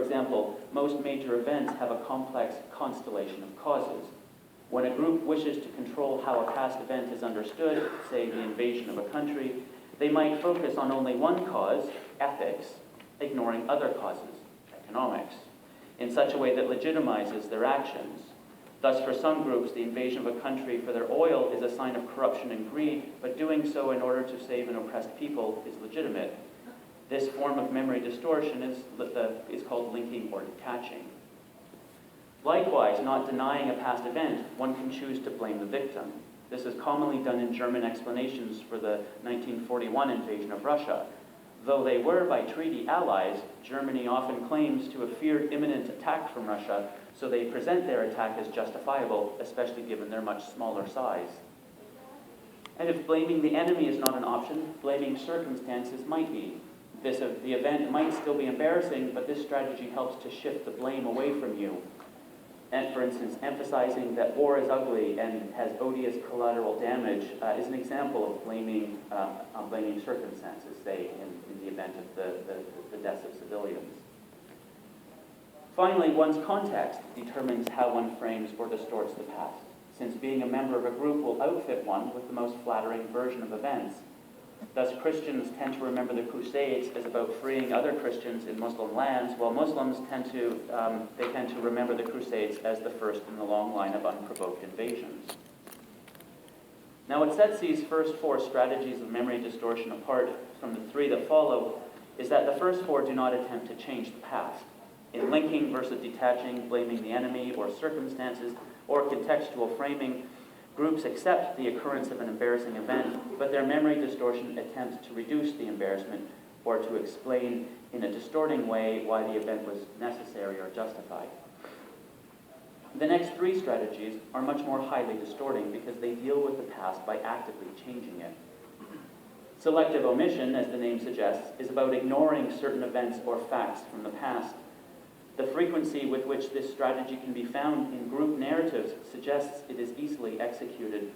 example, most major events have a complex constellation of causes. When a group wishes to control how a past event is understood, say the invasion of a country, they might focus on only one cause, ethics, ignoring other causes, economics, in such a way that legitimizes their actions. Thus, for some groups, the invasion of a country for their oil is a sign of corruption and greed, but doing so in order to save an oppressed people is legitimate. This form of memory distortion is called linking or detaching. Likewise, not denying a past event, one can choose to blame the victim. This is commonly done in German explanations for the 1941 invasion of Russia. Though they were, by treaty, allies, Germany often claims to have feared imminent attack from Russia, so they present their attack as justifiable, especially given their much smaller size. And if blaming the enemy is not an option, blaming circumstances might be. The event might still be embarrassing, but this strategy helps to shift the blame away from you. And for instance, emphasizing that war is ugly and has odious collateral damage is an example of blaming circumstances, say, in the event of the deaths of civilians. Finally, one's context determines how one frames or distorts the past, since being a member of a group will outfit one with the most flattering version of events. Thus, Christians tend to remember the Crusades as about freeing other Christians in Muslim lands, while Muslims tend to remember the Crusades as the first in the long line of unprovoked invasions. Now, what sets these first four strategies of memory distortion apart from the three that follow is that the first four do not attempt to change the past. In linking versus detaching, blaming the enemy or circumstances, or contextual framing, groups accept the occurrence of an embarrassing event, but their memory distortion attempts to reduce the embarrassment or to explain in a distorting way why the event was necessary or justified. The next three strategies are much more highly distorting because they deal with the past by actively changing it. Selective omission, as the name suggests, is about ignoring certain events or facts from the past. The frequency with which this strategy can be found in group narratives suggests it is easily executed.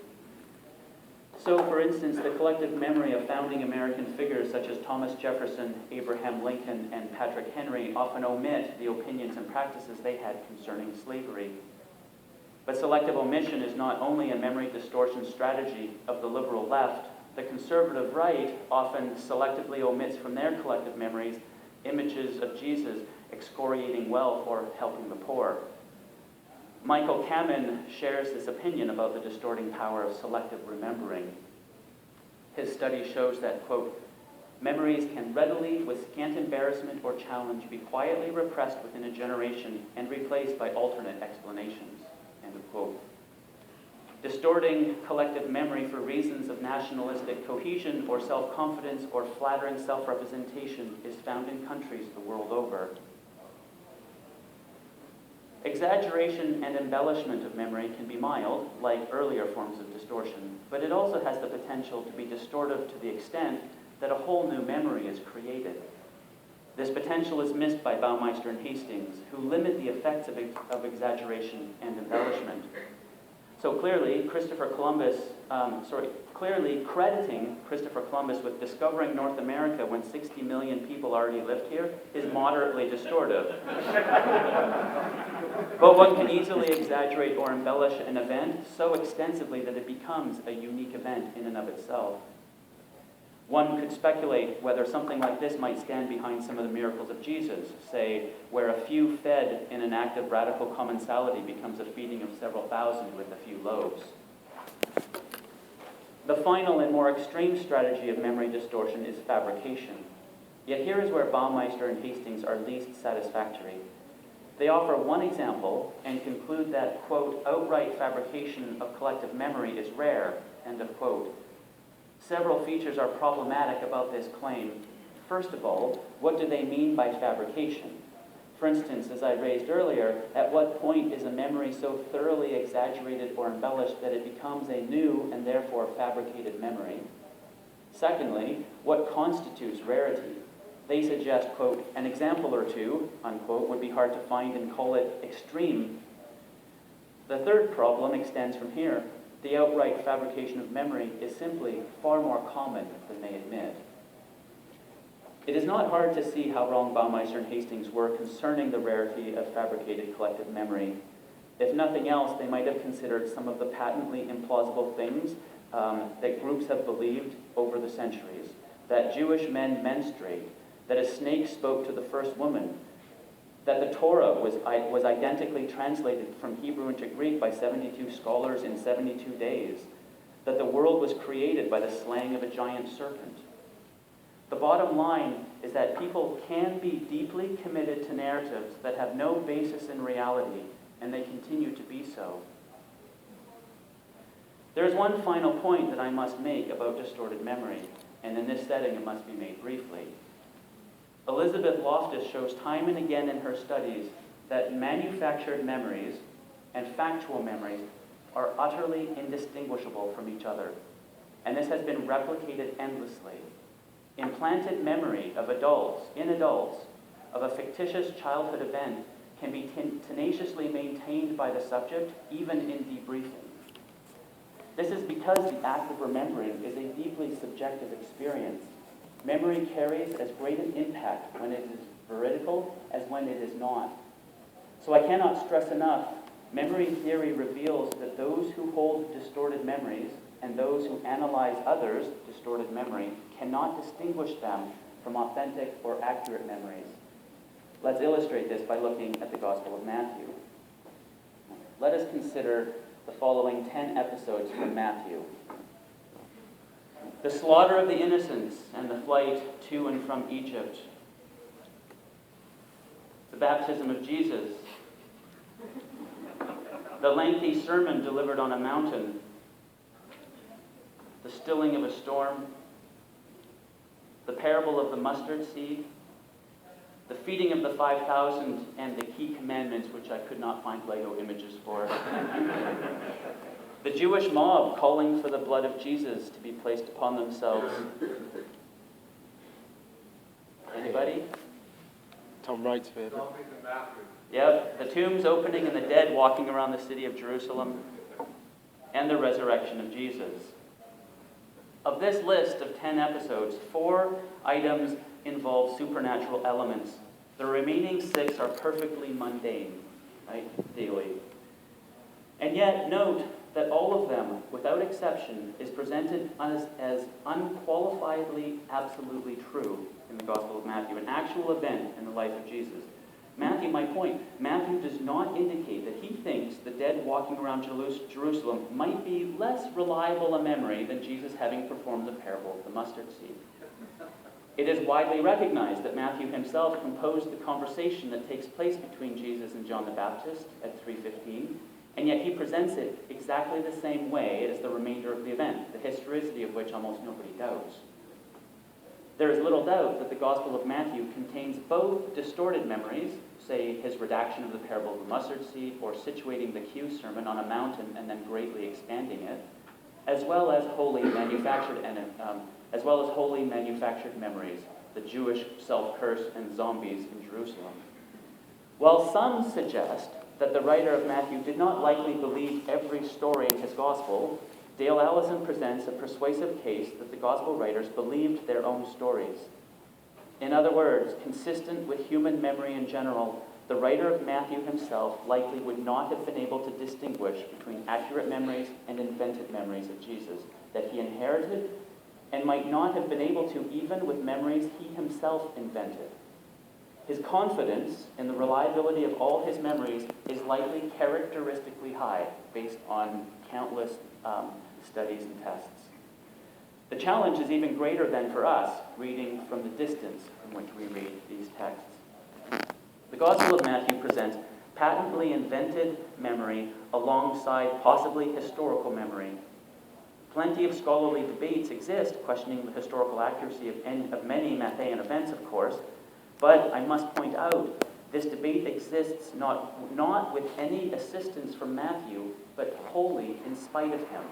So, for instance, the collective memory of founding American figures such as Thomas Jefferson, Abraham Lincoln, and Patrick Henry often omit the opinions and practices they had concerning slavery. But selective omission is not only a memory distortion strategy of the liberal left. The conservative right often selectively omits from their collective memories images of Jesus excoriating wealth or helping the poor. Michael Kamen shares this opinion about the distorting power of selective remembering. His study shows that, quote, memories can readily, with scant embarrassment or challenge, be quietly repressed within a generation and replaced by alternate explanations, end of quote. Distorting collective memory for reasons of nationalistic cohesion or self-confidence or flattering self-representation is found in countries the world over. Exaggeration and embellishment of memory can be mild, like earlier forms of distortion, but it also has the potential to be distortive to the extent that a whole new memory is created. This potential is missed by Baumeister and Hastings, who limit the effects of exaggeration and embellishment. So clearly crediting Christopher Columbus with discovering North America when 60 million people already lived here is moderately distortive. But one can easily exaggerate or embellish an event so extensively that it becomes a unique event in and of itself. One could speculate whether something like this might stand behind some of the miracles of Jesus, say, where a few fed in an act of radical commensality becomes a feeding of several thousand with a few loaves. The final and more extreme strategy of memory distortion is fabrication. Yet here is where Baumeister and Hastings are least satisfactory. They offer one example and conclude that, quote, outright fabrication of collective memory is rare, end of quote. Several features are problematic about this claim. First of all, what do they mean by fabrication? For instance, as I raised earlier, at what point is a memory so thoroughly exaggerated or embellished that it becomes a new and therefore fabricated memory? Secondly, what constitutes rarity? They suggest, quote, an example or two, unquote, would be hard to find and call it extreme. The third problem extends from here. The outright fabrication of memory is simply far more common than they admit. It is not hard to see how wrong Baumeister and Hastings were concerning the rarity of fabricated collective memory. If nothing else, they might have considered some of the patently implausible things that groups have believed over the centuries. That Jewish men menstruate, that a snake spoke to the first woman, that the Torah was identically translated from Hebrew into Greek by 72 scholars in 72 days, that the world was created by the slaying of a giant serpent. The bottom line is that people can be deeply committed to narratives that have no basis in reality, and they continue to be so. There is one final point that I must make about distorted memory, and in this setting it must be made briefly. Elizabeth Loftus shows time and again in her studies that manufactured memories and factual memories are utterly indistinguishable from each other, and this has been replicated endlessly. Implanted memory of adults of a fictitious childhood event can be tenaciously maintained by the subject even in debriefing. This is because the act of remembering is a deeply subjective experience. Memory carries as great an impact when it is veridical as when it is not. So I cannot stress enough, memory theory reveals that those who hold distorted memories and those who analyze others' distorted memory cannot distinguish them from authentic or accurate memories. Let's illustrate this by looking at the Gospel of Matthew. Let us consider the following 10 episodes from Matthew. The slaughter of the innocents and the flight to and from Egypt. The baptism of Jesus. The lengthy sermon delivered on a mountain. The stilling of a storm. The parable of the mustard seed. The feeding of the 5,000 and the key commandments, which I could not find Lego images for. The Jewish mob calling for the blood of Jesus to be placed upon themselves. Anybody? Tom Wright's favorite. Yep. The tombs opening and the dead walking around the city of Jerusalem. And the resurrection of Jesus. Of this list of 10 episodes, 4 items involve supernatural elements. The remaining 6 are perfectly mundane, right? Daily. And yet, note that all of them, without exception, is presented as unqualifiedly, absolutely true in the Gospel of Matthew, an actual event in the life of Jesus. Matthew, my point, Matthew does not indicate that he thinks the dead walking around Jerusalem might be less reliable a memory than Jesus having performed the parable of the mustard seed. It is widely recognized that Matthew himself composed the conversation that takes place between Jesus and John the Baptist at 3:15, and yet he presents it exactly the same way as the remainder of the event, the historicity of which almost nobody doubts. There is little doubt that the Gospel of Matthew contains both distorted memories, say his redaction of the parable of the mustard seed, or situating the Q sermon on a mountain and then greatly expanding it, as well as wholly manufactured memories, the Jewish self-curse and zombies in Jerusalem. While some suggest that the writer of Matthew did not likely believe every story in his gospel, Dale Allison presents a persuasive case that the gospel writers believed their own stories. In other words, consistent with human memory in general, the writer of Matthew himself likely would not have been able to distinguish between accurate memories and invented memories of Jesus that he inherited, and might not have been able to even with memories he himself invented. His confidence in the reliability of all his memories is likely characteristically high, based on countless studies and tests. The challenge is even greater than for us, reading from the distance from which we read these texts. The Gospel of Matthew presents patently invented memory alongside possibly historical memory. Plenty of scholarly debates exist questioning the historical accuracy of many Matthean events, of course, but I must point out this debate exists not with any assistance from Matthew, but wholly in spite of him.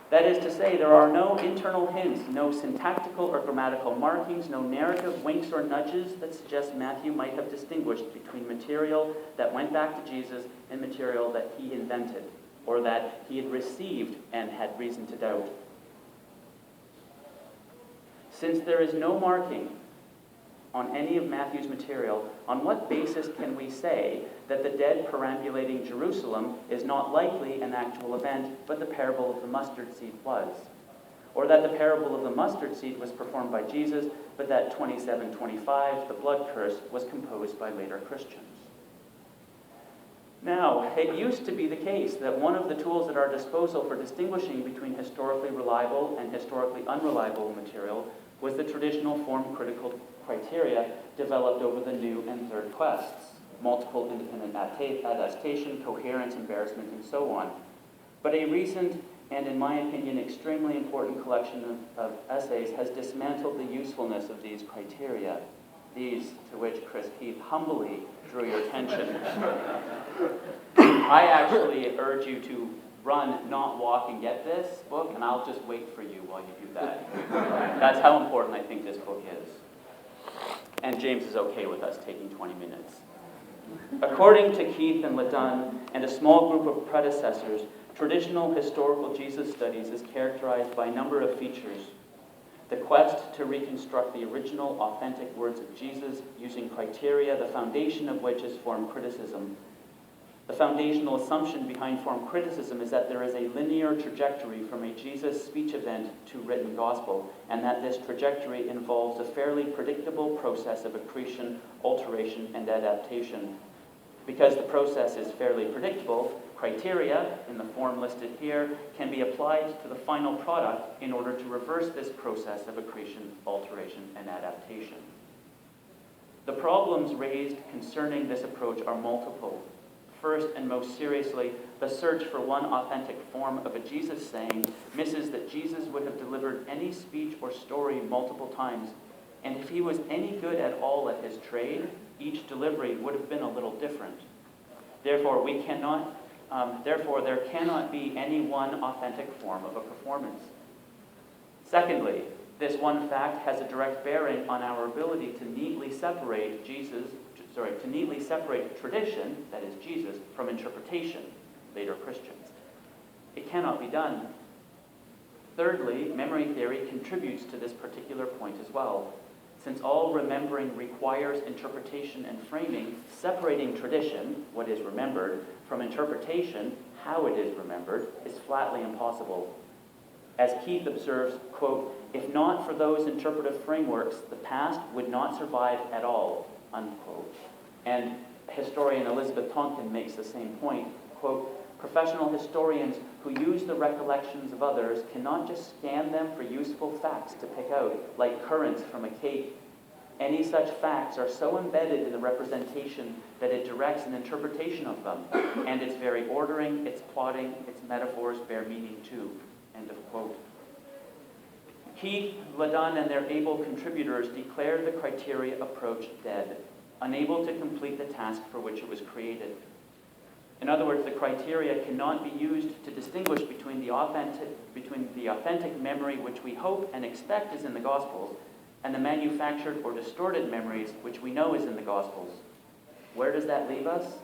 That is to say, there are no internal hints, no syntactical or grammatical markings, no narrative winks or nudges that suggest Matthew might have distinguished between material that went back to Jesus and material that he invented, or that he had received and had reason to doubt. Since there is no marking on any of Matthew's material, on what basis can we say that the dead perambulating Jerusalem is not likely an actual event, but the parable of the mustard seed was? Or that the parable of the mustard seed was performed by Jesus, but that 27:25, the blood curse, was composed by later Christians? Now, it used to be the case that one of the tools at our disposal for distinguishing between historically reliable and historically unreliable material was the traditional form-critical criteria developed over the new and third quests: multiple independent attestation, coherence, embarrassment, and so on. But a recent and, in my opinion, extremely important collection of essays has dismantled the usefulness of these criteria, these to which Chris Keith humbly drew your attention. I actually urge you to run, not walk, and get this book, and I'll just wait for you while you do that. That's how important I think this book is. And James is okay with us taking 20 minutes. According to Keith and LeDun and a small group of predecessors, traditional historical Jesus studies is characterized by a number of features. The quest to reconstruct the original, authentic words of Jesus using criteria, the foundation of which is form criticism. The foundational assumption behind form criticism is that there is a linear trajectory from a Jesus speech event to written gospel, and that this trajectory involves a fairly predictable process of accretion, alteration, and adaptation. Because the process is fairly predictable, criteria, in the form listed here, can be applied to the final product in order to reverse this process of accretion, alteration, and adaptation. The problems raised concerning this approach are multiple. First and most seriously, the search for one authentic form of a Jesus saying misses that Jesus would have delivered any speech or story multiple times, and if he was any good at all at his trade, each delivery would have been a little different. Therefore, there cannot be any one authentic form of a performance. Secondly, this one fact has a direct bearing on our ability to neatly separate tradition, that is Jesus, from interpretation, later Christians. It cannot be done. Thirdly, memory theory contributes to this particular point as well. Since all remembering requires interpretation and framing, separating tradition, what is remembered, from interpretation, how it is remembered, is flatly impossible. As Keith observes, quote, "If not for those interpretive frameworks, the past would not survive at all," unquote. And historian Elizabeth Tonkin makes the same point, quote, "Professional historians who use the recollections of others cannot just scan them for useful facts to pick out, like currants from a cake. Any such facts are so embedded in the representation that it directs an interpretation of them, and its very ordering, its plotting, its metaphors bear meaning too," end of quote. Keith, LeDun, and their able contributors declared the criteria approach dead, unable to complete the task for which it was created. In other words, the criteria cannot be used to distinguish between the authentic memory which we hope and expect is in the Gospels and the manufactured or distorted memories which we know is in the Gospels. Where does that leave us?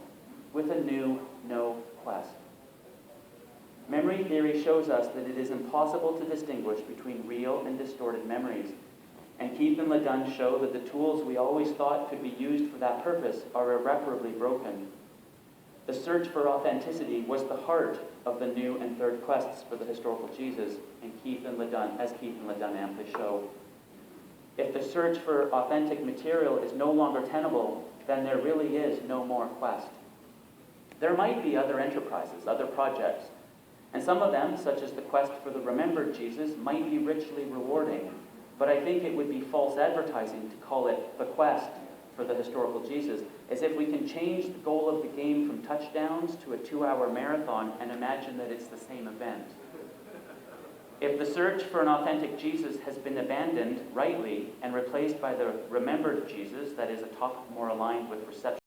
With a new no quest. Memory theory shows us that it is impossible to distinguish between real and distorted memories. And Keith and LeDun show that the tools we always thought could be used for that purpose are irreparably broken. The search for authenticity was the heart of the new and third quests for the historical Jesus, and Keith and LeDun amply show. If the search for authentic material is no longer tenable, then there really is no more quest. There might be other enterprises, other projects, and some of them, such as the quest for the remembered Jesus, might be richly rewarding. But I think it would be false advertising to call it the quest for the historical Jesus, as if we can change the goal of the game from touchdowns to a 2-hour marathon and imagine that it's the same event. If the search for an authentic Jesus has been abandoned rightly and replaced by the remembered Jesus, that is a topic more aligned with reception